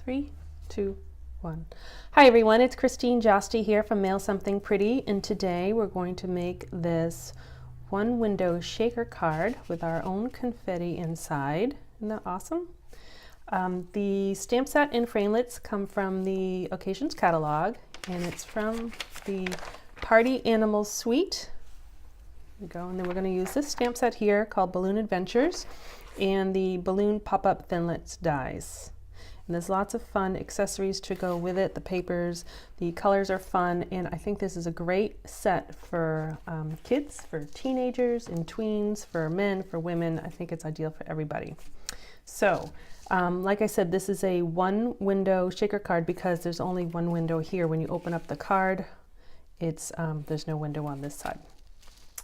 3, 2, 1. Hi everyone, it's Christine Josty here from Mail Something Pretty, and today we're going to make this one window shaker card with our own confetti inside. Isn't that awesome? The stamp set and framelits come from the Occasions catalog, and it's from the Party Animals Suite. There we go, and then we're going to use this stamp set here called Balloon Adventures and the Balloon Pop-Up Thinlits dies. And there's lots of fun accessories to go with it. The papers, the colors are fun, and I think this is a great set for kids, for teenagers and tweens, for men, for women. I think it's ideal for everybody. So, like I said, this is a one window shaker card because there's only one window here. When you open up the card, it's there's no window on this side.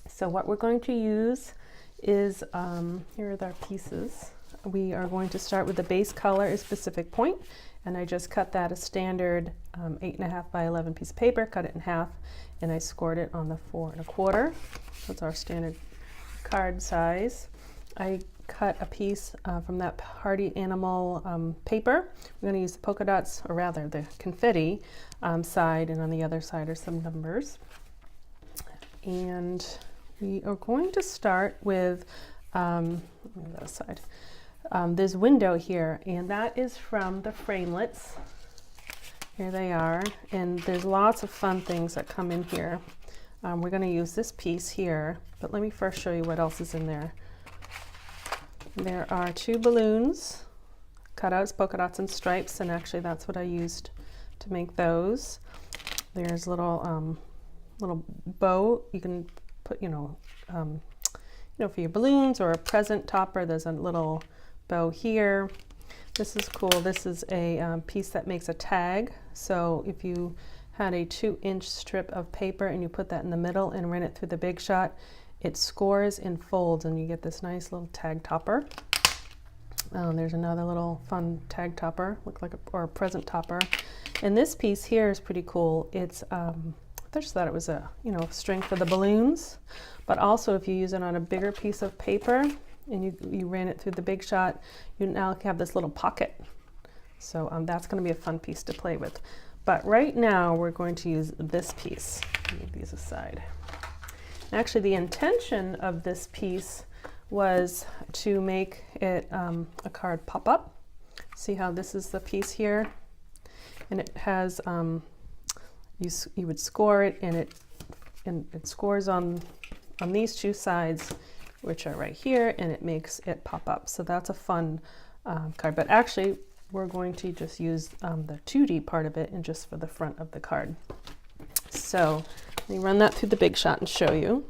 So what we're going to use is, here are our pieces. We are going to start with the base color is Pacific Point, and I just cut that a standard 8.5 by 11 piece of paper, cut it in half, and I scored it on the 4 1/4. That's our standard card size. I cut a piece from that Party Animal paper. We're going to use the polka dots, or rather the confetti side, and on the other side are some numbers. And we are going to start with that side. This window here, and that is from the framelits. Here they are, and there's lots of fun things that come in here. We're going to use this piece here, but let me first show you what else is in there. There are 2 balloons, cutouts, polka dots and stripes, and actually that's what I used to make those. There's little little bow you can put, for your balloons, or a present topper. There's a little bow here. This is cool. This is a piece that makes a tag. So if you had a 2-inch strip of paper and you put that in the middle and ran it through the Big Shot, it scores and folds, and you get this nice little tag topper. There's another little fun tag topper, or a present topper. And this piece here is pretty cool. It's I just thought it was a string for the balloons, but also if you use it on a bigger piece of paper and you ran it through the Big Shot, you now have this little pocket. So that's going to be a fun piece to play with. But right now we're going to use this piece. Move these aside. Actually, the intention of this piece was to make it a card pop up. See how this is the piece here, and it has you would score it, and it scores on these 2 sides, which are right here, and it makes it pop up. So that's a fun card. But actually, we're going to just use the 2D part of it and just for the front of the card. So let me run that through the Big Shot and show you.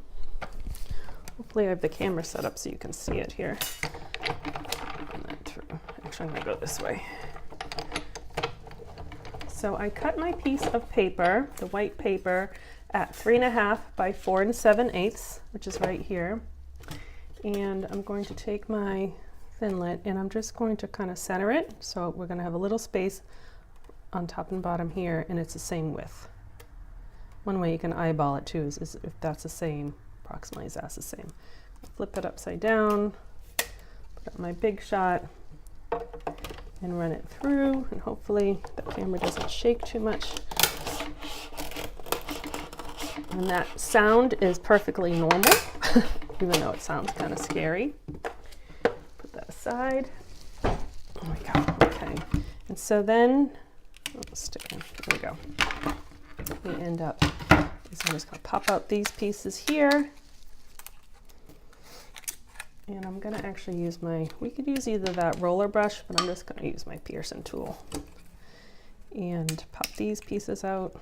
Hopefully I have the camera set up so you can see it here. Run that through. Actually, I'm going to go this way. So I cut my piece of paper, the white paper, at 3.5 by 4 7/8, which is right here. And I'm going to take my Thinlit, and I'm just going to kind of center it. So we're going to have a little space on top and bottom here, and it's the same width. One way you can eyeball it too is if that's the same, approximately as that's the same. Flip it upside down, put up my Big Shot, and run it through, and hopefully the camera doesn't shake too much. And that sound is perfectly normal, even though it sounds kind of scary. Put that aside. There we go. Okay. And so then, stick in. There we go. We end up, I'm just going to pop out these pieces here. And I'm going to actually use we could use either that roller brush, but I'm just going to use my Pearson tool. And pop these pieces out.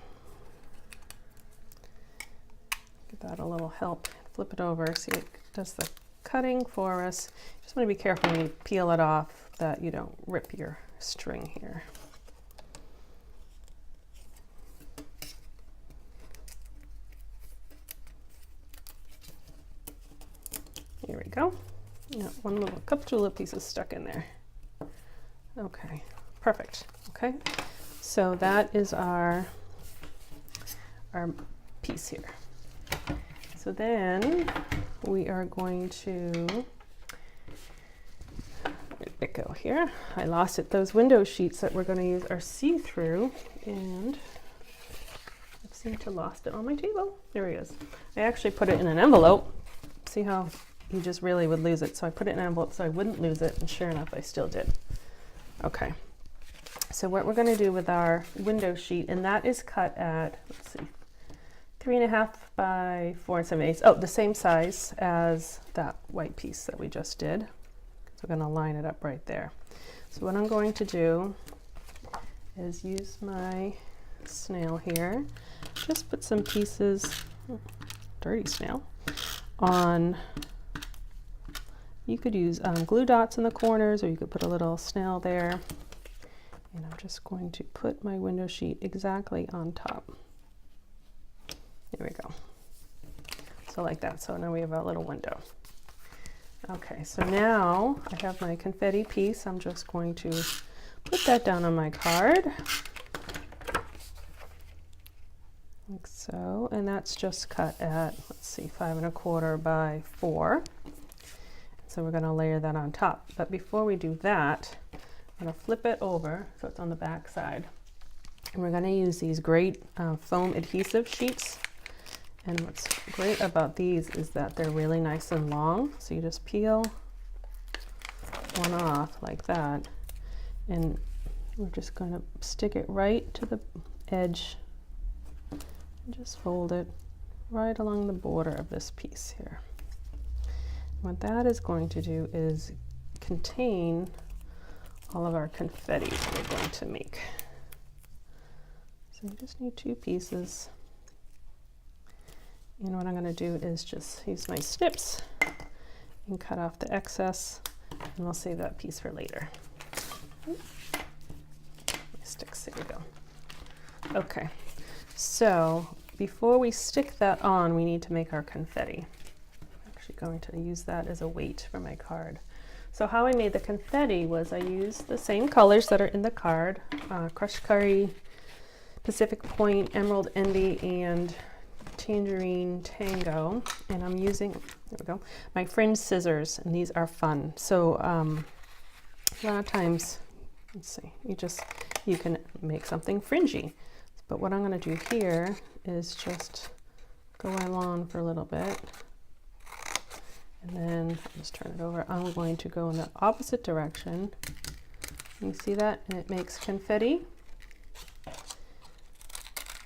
Give that a little help. Flip it over, see it does the cutting for us. Just want to be careful when you peel it off that you don't rip your string here. Here we go. Couple little pieces stuck in there. Okay, perfect. Okay, so that is our piece here. So then we are going to it go here. I lost it. Those window sheets that we're going to use are see-through, and I seem to lost it on my table. There he is. I actually put it in an envelope. See how you just really would lose it. So I put it in an envelope so I wouldn't lose it, and sure enough, I still did. Okay. So what we're going to do with our window sheet, and that is cut at, let's see, 3.5 by 4 7/8. Oh, the same size as that white piece that we just did. So we're going to line it up right there. So what I'm going to do is use my snail here, just put some pieces, dirty snail, on, you could use glue dots in the corners, or you could put a little snail there. And I'm just going to put my window sheet exactly on top. There we go. So like that. So now we have a little window. Okay, so now I have my confetti piece. I'm just going to put that down on my card. Like so. And that's just cut at, let's see, 5.25 by 4. So we're going to layer that on top. But before we do that, I'm going to flip it over so it's on the back side. And we're going to use these great foam adhesive sheets. And what's great about these is that they're really nice and long. So you just peel one off like that. And we're just going to stick it right to the edge. And just fold it right along the border of this piece here. What that is going to do is contain all of our confetti that we're going to make. So you just need 2 pieces. And what I'm going to do is just use my snips and cut off the excess, and we'll save that piece for later. My sticks, there we go. Okay, so before we stick that on, we need to make our confetti. I'm actually going to use that as a weight for my card. So how I made the confetti was I used the same colors that are in the card, Crushed Curry, Pacific Point, Emerald Envy, and Tangerine Tango, and I'm using, there we go, my fringe scissors, and these are fun. So a lot of times, let's see, you can make something fringy. But what I'm going to do here is just go along for a little bit, and then I'll just turn it over. I'm going to go in the opposite direction. You see that? And it makes confetti. I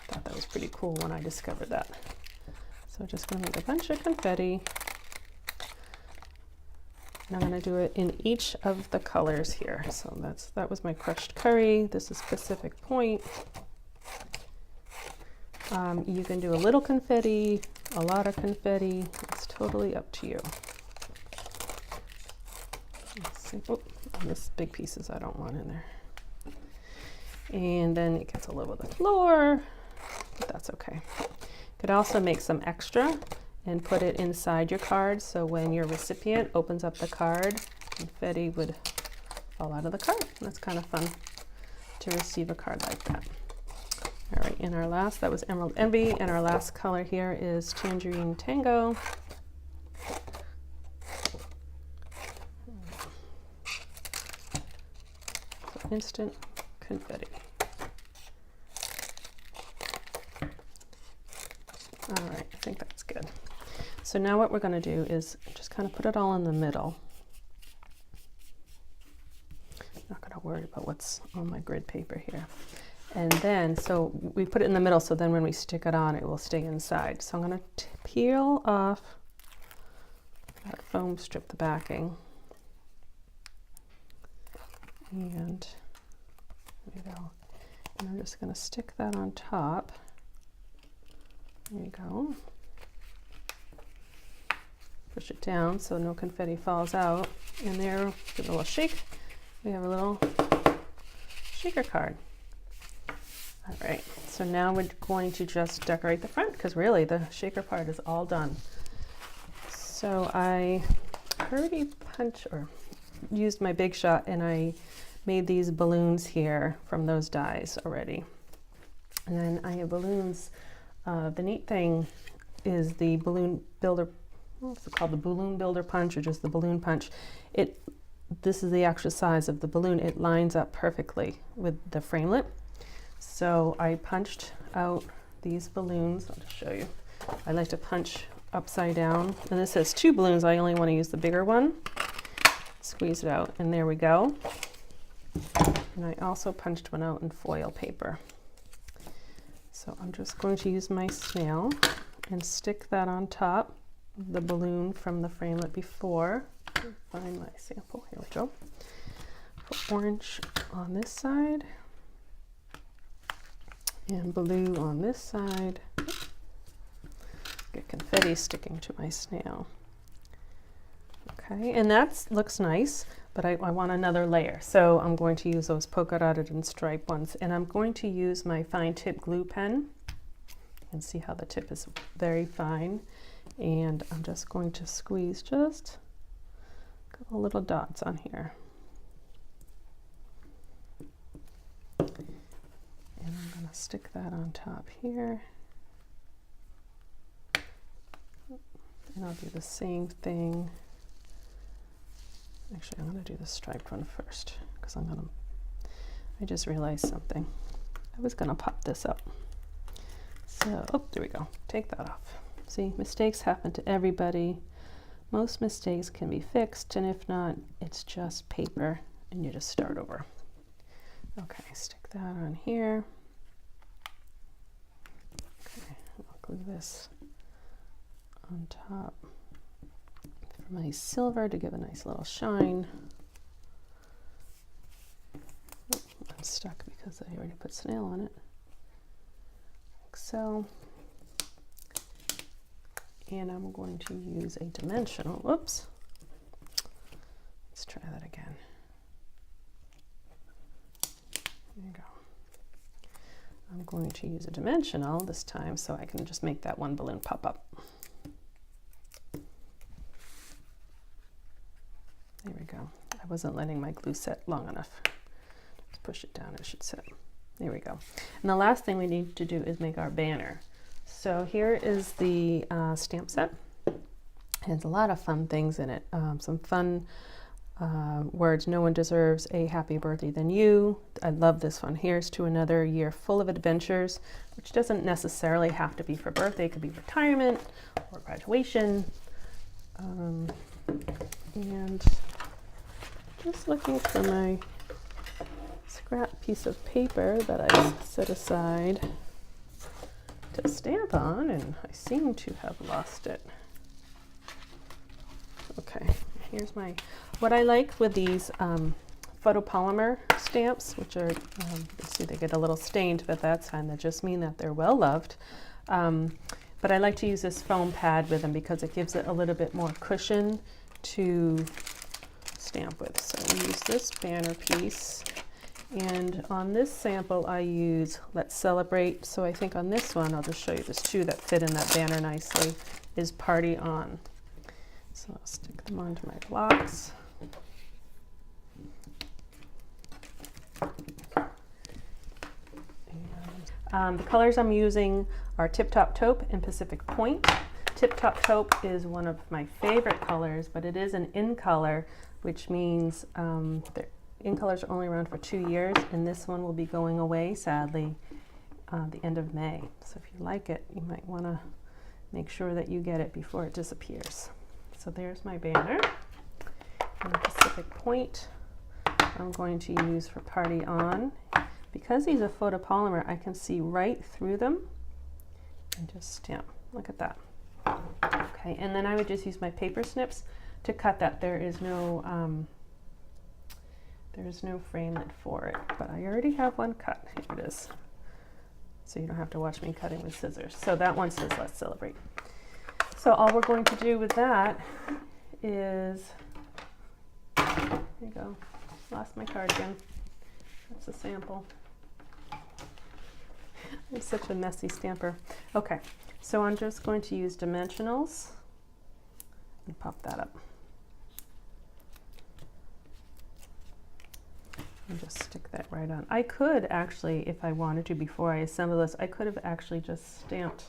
thought that was pretty cool when I discovered that. So I'm just going to make a bunch of confetti. And I'm going to do it in each of the colors here. So that was my Crushed Curry. This is Pacific Point. You can do a little confetti, a lot of confetti. It's totally up to you. Let's see. Oh, this big pieces I don't want in there. And then it gets all over the floor, but that's okay. You could also make some extra and put it inside your card, so when your recipient opens up the card, confetti would fall out of the card. That's kind of fun to receive a card like that. All right, and our last, that was Emerald Envy, and our last color here is Tangerine Tango. So instant confetti. All right, I think that's good. So now what we're going to do is just kind of put it all in the middle. Not going to worry about what's on my grid paper here. And then, so we put it in the middle, so then when we stick it on, it will stay inside. So I'm going to peel off that foam strip, the backing. And there you go. And I'm just going to stick that on top. There you go. Push it down so no confetti falls out. And there, give it a little shake. We have a little shaker card. All right, so now we're going to just decorate the front, because really the shaker part is all done. So I already used my Big Shot, and I made these balloons here from those dies already. And then I have balloons. The neat thing is the balloon builder, what's it called? The balloon builder punch, or just the balloon punch. It this is the actual size of the balloon. It lines up perfectly with the framelit. So I punched out these balloons. I'll just show you. I like to punch upside down, and this has 2 balloons. I only want to use the bigger one. Squeeze it out, and there we go. And I also punched one out in foil paper. So I'm just going to use my snail and stick that on top of the balloon from the framelit before. Find my sample. Here we go. Put orange on this side and blue on this side. Get confetti sticking to my snail. Okay, and that looks nice, but I want another layer. So I'm going to use those polka dotted and striped ones, and I'm going to use my fine tip glue pen. You can see how the tip is very fine, and I'm just going to squeeze just a couple little dots on here. And I'm going to stick that on top here. And I'll do the same thing. Actually, I'm going to do the striped one first because I just realized something. I was going to pop this up. So, oh, there we go. Take that off. See, mistakes happen to everybody. Most mistakes can be fixed, and if not, it's just paper and you just start over. Okay, stick that on here. Okay, I'll glue this on top for my silver to give a nice little shine. Oh, I'm stuck because I already put snail on it. Like so. And I'm going to use a dimensional. Whoops. Let's try that again. There you go. I'm going to use a dimensional this time so I can just make that one balloon pop up. There we go. I wasn't letting my glue set long enough. Let's push it down, it should set. There we go. And the last thing we need to do is make our banner. So here is the stamp set. It has a lot of fun things in it. Some fun words. No one deserves a happy birthday than you. I love this one. Here's to another year full of adventures, which doesn't necessarily have to be for birthday. It could be retirement or graduation. And just looking for my scrap piece of paper that I set aside to stamp on, and I seem to have lost it. Okay, here's my, what I like with these photopolymer stamps, which are, you can see they get a little stained, but that's fine. That just mean that they're well loved. But I like to use this foam pad with them because it gives it a little bit more cushion to stamp with. So I use this banner piece, and on this sample I use Let's Celebrate. So I think on this one, I'll just show you this two that fit in that banner nicely, is Party On. So I'll stick them onto my blocks. And, the colors I'm using are Tip Top Taupe and Pacific Point. Tip Top Taupe is one of my favorite colors, but it is an in color, which means the in colors are only around for 2 years, and this one will be going away, sadly, the end of May. So if you like it, you might want to make sure that you get it before it disappears. So there's my banner. And Pacific Point I'm going to use for Party On. Because these are photopolymer, I can see right through them and just stamp. Look at that. Okay, and then I would just use my paper snips to cut that. There is no framelit for it, but I already have one cut. Here it is. So you don't have to watch me cutting with scissors. So that one says Let's Celebrate. So all we're going to do with that is, there you go, lost my card again. That's a sample. I'm such a messy stamper. Okay, so I'm just going to use dimensionals and pop that up. And just stick that right on. I could actually, if I wanted to, before I assemble this, I could have actually just stamped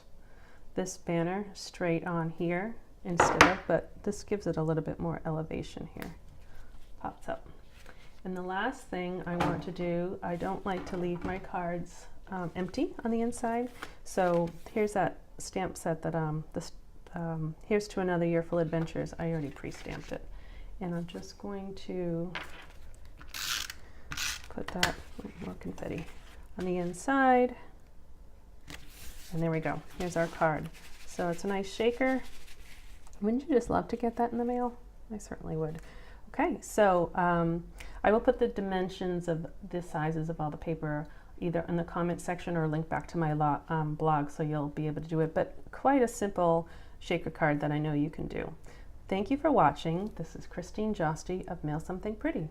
this banner straight on here instead of, but this gives it a little bit more elevation here. pops up. And the last thing I want to do, I don't like to leave my cards empty on the inside. So here's that stamp set that Here's to Another Year Full Adventures. I already pre-stamped it. And I'm just going to put that, more confetti, on the inside. And there we go. Here's our card. So it's a nice shaker. Wouldn't you just love to get that in the mail? I certainly would. Okay, so I will put the dimensions of the sizes of all the paper either in the comment section or link back to my blog, so you'll be able to do it. But quite a simple shaker card that I know you can do. Thank you for watching. This is Christine Josty of Mail Something Pretty.